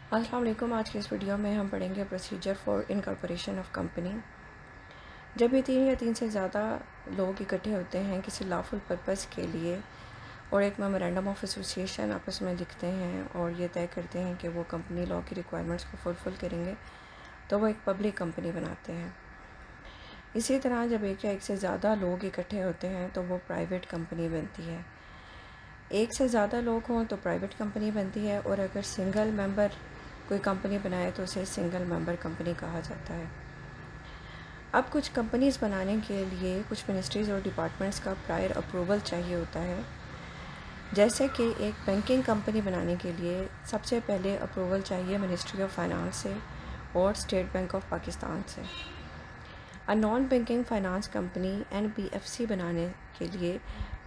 अस्सलाम वालेकुम। आज की इस वीडियो में हम पढ़ेंगे procedure for incorporation of company. जब भी तीन या तीन से ज़्यादा लोग इकट्ठे होते हैं किसी लॉफुल पर्पस के लिए और एक मेमोरेंडम ऑफ एसोसिएशन आपस में लिखते हैं और ये तय करते हैं कि वो कंपनी लॉ की रिक्वायरमेंट्स को फुलफ़िल करेंगे, तो वो एक पब्लिक कंपनी बनाते हैं। इसी तरह जब एक या एक से ज़्यादा लोग इकट्ठे होते हैं तो वो प्राइवेट कंपनी बनती है। एक से ज़्यादा लोग हों तो प्राइवेट कंपनी बनती है, और अगर सिंगल मेंबर कोई कंपनी बनाए तो उसे सिंगल मेंबर कंपनी कहा जाता है। अब कुछ कंपनीज़ बनाने के लिए कुछ मिनिस्ट्रीज़ और डिपार्टमेंट्स का प्रायर अप्रूवल चाहिए होता है। जैसे कि एक बैंकिंग कंपनी बनाने के लिए सबसे पहले अप्रूवल चाहिए मिनिस्ट्री ऑफ फाइनेंस से और स्टेट बैंक ऑफ पाकिस्तान से। Non banking finance company NBFC बनाने के लिए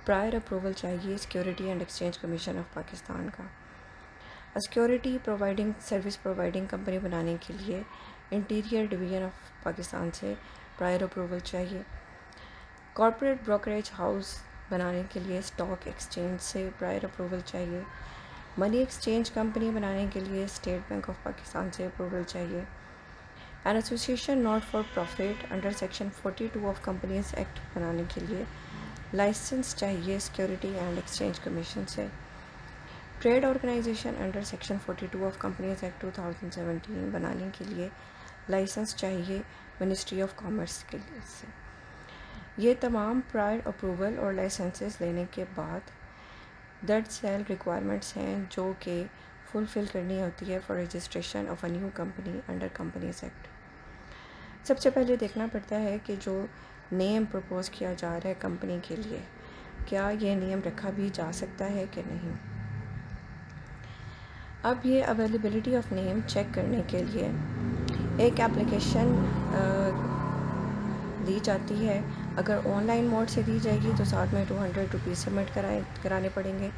प्रायर अप्रूवल चाहिए security and exchange commission of Pakistan का। Security providing service providing company बनाने के लिए इंटीरियर डिवीज़न ऑफ पाकिस्तान से प्रायर अप्रूवल चाहिए। कॉर्पोरेट ब्रोकरेज हाउस बनाने के लिए स्टॉक एक्सचेंज से प्रायर अप्रूवल चाहिए। मनी एक्सचेंज कंपनी बनाने के लिए स्टेट बैंक ऑफ पाकिस्तान से अप्रूवल चाहिए। An association not for profit under section 42 of companies act बनाने के लिए लाइसेंस चाहिए सिक्योरिटी एंड एक्सचेंज कमीशन से। Trade organisation under section 42 of companies act 2017 बनाने के लिए लाइसेंस चाहिए मिनिस्ट्री ऑफ कॉमर्स के लिए से। ये तमाम प्रायर अप्रूवल और लाइसेंसेस लेने के बाद दर्ज सेल रिक्वायरमेंट्स हैं जो कि फुलफ़िल करनी होती है for registration of a new company under companies act. सबसे पहले देखना पड़ता है कि जो नेम प्रपोज़ किया जा रहा है कंपनी के लिए, क्या ये नेम रखा भी जा सकता है कि नहीं। अब ये अवेलेबिलिटी ऑफ नेम चेक करने के लिए एक एप्लीकेशन दी जाती है। अगर ऑनलाइन मोड से दी जाएगी तो साथ में 200 रुपीज़ सबमिट कराने पड़ेंगे,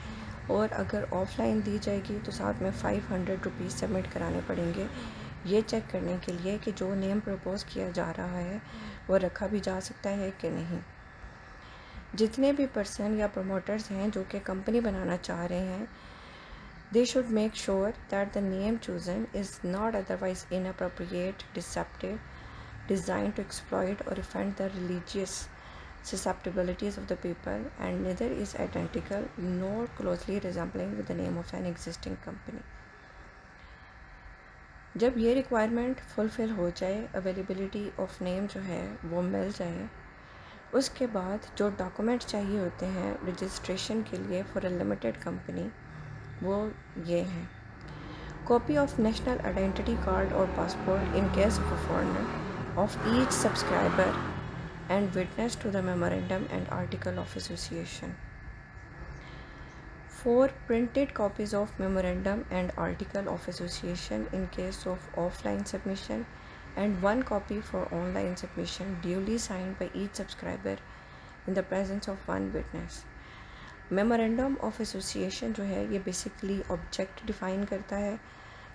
और अगर ऑफ़लाइन दी जाएगी तो साथ में 500 रुपीज़ सबमिट कराने पड़ेंगे, ये चेक करने के लिए कि जो नेम प्रपोज़ किया जा रहा है वो रखा भी जा सकता है कि नहीं। जितने भी पर्सन या प्रमोटर्स हैं जो कि कंपनी बनाना चाह रहे हैं, they should make sure that the name chosen is not otherwise inappropriate, deceptive, designed to exploit or offend the religious susceptibilities of the people, and neither is identical nor closely resembling with the name of an existing company. जब ये requirement fulfil हो जाए, availability of name जो है वो मिल जाए, उसके बाद जो डॉक्यूमेंट चाहिए होते हैं रजिस्ट्रेशन के लिए फॉर अ लिमिटेड कंपनी, वो ये हैं। Copy of national identity card और passport in case of a foreigner of each subscriber and witness to the memorandum and article of association. 4 printed copies of memorandum and article of association in case of offline submission, and 1 copy for online submission duly signed by each subscriber in the presence of 1 witness. Memorandum of association जो है ये basically object define करता है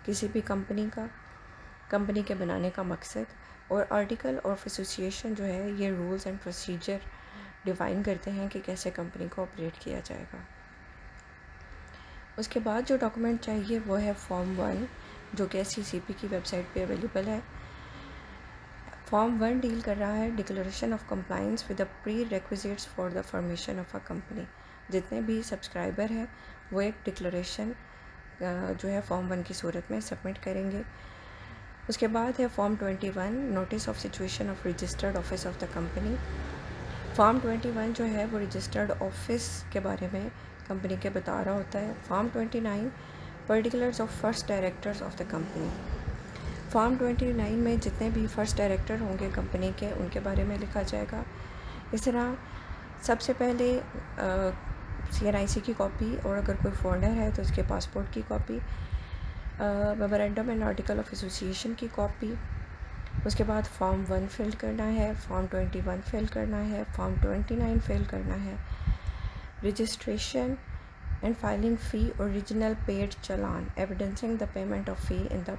किसी भी company का, company के बनाने का मकसद, और आर्टिकल ऑफ एसोसिएशन जो है ये रूल्स एंड प्रोसीजर डिफ़ाइन करते हैं कि कैसे कंपनी को ऑपरेट किया जाएगा। उसके बाद जो डॉक्यूमेंट चाहिए वो है फॉर्म 1, जो कि SCCP की वेबसाइट पे अवेलेबल है। फॉर्म 1 डील कर रहा है declaration of compliance with the pre requisites for the formation of a company. जितने भी सब्सक्राइबर हैं वो एक डिक्लेरेशन जो है फॉर्म 1 की सूरत में सबमिट करेंगे। उसके बाद है form 21, notice of situation of registered office of the company. Form 21 जो है वो रजिस्टर्ड ऑफिस के बारे में कंपनी के बता रहा होता है। Form 29, particulars of first directors of the company. Form 29 में जितने भी फर्स्ट डायरेक्टर होंगे कंपनी के, उनके बारे में लिखा जाएगा। इस तरह सबसे पहले CNIC की कॉपी, और अगर कोई फॉरेनर है तो उसके पासपोर्ट की copy, memorandum and article of association की कॉपी। उसके बाद फॉर्म 1 फिल करना है, फॉर्म 21 फिल करना है, फॉर्म 29 फिल करना है। Registration and filing fee original paid challan evidencing the payment of fee in the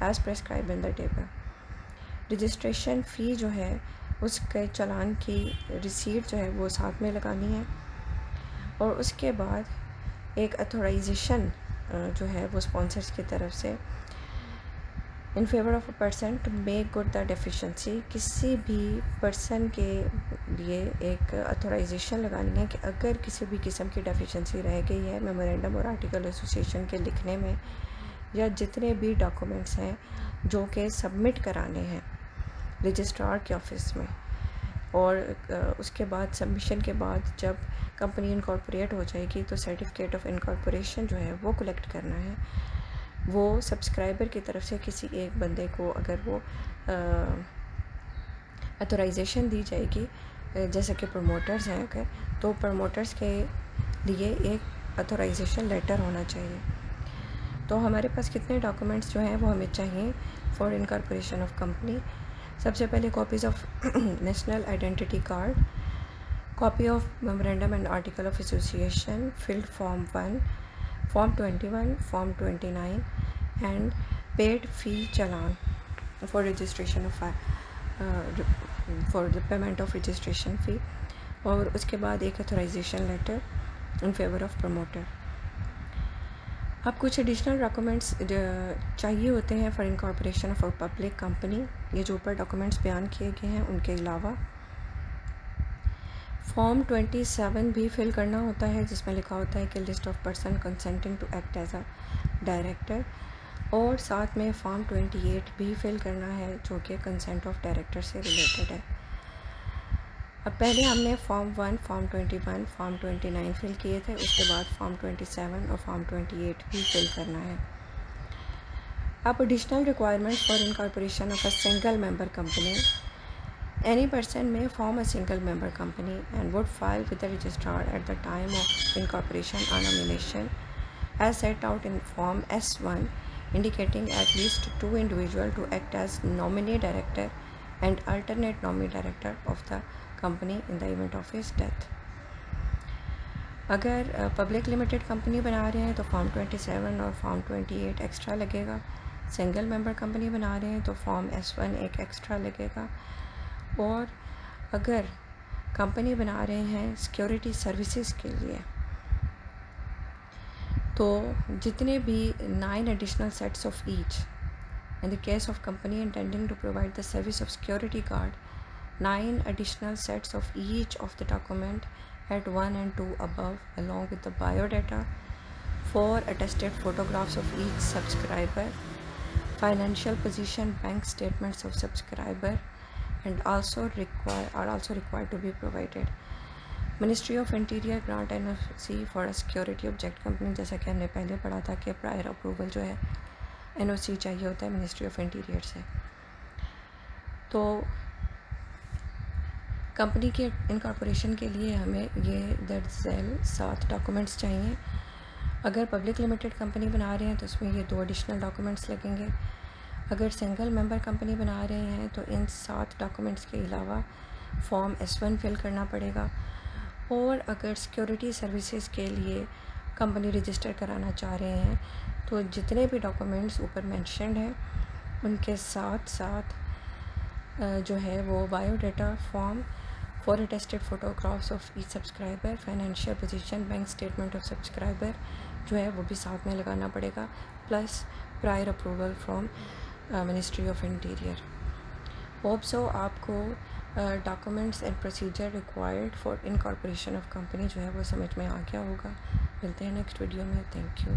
as prescribe in the table. Registration fee जो है उसके चालान की रिसीट जो है वो साथ में लगानी है, और उसके बाद एक अथोराइजेशन जो है वो स्पॉन्सर्स की तरफ से in favour of a person to make good the deficiency, किसी भी पर्सन के लिए एक अथोराइजेशन लगानी है कि अगर किसी भी किस्म की डेफिशिएंसी रह गई है मेमोरेंडम और आर्टिकल एसोसिएशन के लिखने में, या जितने भी डॉक्यूमेंट्स हैं जो कि सबमिट कराने हैं रजिस्ट्रार के ऑफिस में, और उसके बाद सबमिशन के बाद जब कंपनी इनकॉर्पोरेट हो जाएगी तो सर्टिफिकेट ऑफ इनकॉर्पोरेशन जो है वो कलेक्ट करना है। वो सब्सक्राइबर की तरफ से किसी एक बंदे को अगर वो अथोराइजेशन दी जाएगी, जैसे कि प्रमोटर्स हैं अगर, तो प्रमोटर्स के लिए एक अथोराइजेशन लेटर होना चाहिए। तो हमारे पास कितने डॉक्यूमेंट्स जो हैं वो हमें चाहिए फॉर इनकॉर्पोरेशन ऑफ कंपनी। सबसे पहले copies of national identity card, copy of memorandum and article of association, filled form 1, form 21, form 29 and paid fee challan for registration of for the payment of registration fee, और उसके बाद एक authorisation letter in favour of promoter. अब कुछ additional documents चाहिए होते हैं for incorporation of a public company. ये जो ऊपर डॉक्यूमेंट्स बयान किए गए हैं उनके अलावा फॉर्म 27 भी फिल करना होता है, जिसमें लिखा होता है कि list of person consenting to act as a director, और साथ में फॉर्म 28 भी फिल करना है जो कि कंसेंट ऑफ डायरेक्टर से रिलेटेड है। अब पहले हमने फॉर्म 1, फॉर्म 21, फॉर्म 29 फिल किए थे, उसके बाद फॉर्म 27 और फॉर्म 28 भी फिल करना है। अब additional requirement for incorporation of a single member company, any person may form a single member company and would file with the registrar at the time of incorporation or nomination as set out in form S1, indicating at least 2 individuals to act as nominee director and alternate nominee director of the company in the event of his death. अगर public limited company बना रहे हैं तो form 27 और form 28 extra लगेगा। Single member company बना रहे हैं तो फॉर्म S1 एक एक्स्ट्रा लगेगा। और अगर कंपनी बना रहे हैं सिक्योरिटी सर्विसेज के लिए तो जितने भी 9 additional sets of each, in the case of company intending to provide the service of security guard, 9 additional sets of each of the document at 1 and 2 above, along with the biodata, 4 attested photographs of each subscriber, financial position, bank statements of subscriber, and are also required to be provided. Ministry of interior grant NOC for a security object company, जैसा कि हमने पहले पढ़ा था कि prior approval जो है NOC चाहिए होता है मिनिस्ट्री ऑफ इंटीरियर से। तो कंपनी के इनकॉर्पोरेशन के लिए हमें ये दरअसल 7 डॉक्यूमेंट्स चाहिए। अगर पब्लिक लिमिटेड कंपनी बना रहे हैं तो उसमें ये 2 एडिशनल डॉक्यूमेंट्स लगेंगे। अगर सिंगल मेंबर कंपनी बना रहे हैं तो इन 7 डॉक्यूमेंट्स के अलावा फॉर्म S1 फिल करना पड़ेगा। और अगर सिक्योरिटी सर्विसेज के लिए कंपनी रजिस्टर कराना चाह रहे हैं तो जितने भी डॉक्यूमेंट्स ऊपर मेंशन्ड हैं उनके साथ साथ जो है वो biodata form, 4 attested photographs of each subscriber, financial position, bank statement of subscriber जो है वो भी साथ में लगाना पड़ेगा, plus prior approval from ministry of interior. Hope so आपको documents and procedure required for incorporation of company जो है वो समझ में आ गया होगा। मिलते हैं नेक्स्ट वीडियो में। Thank you.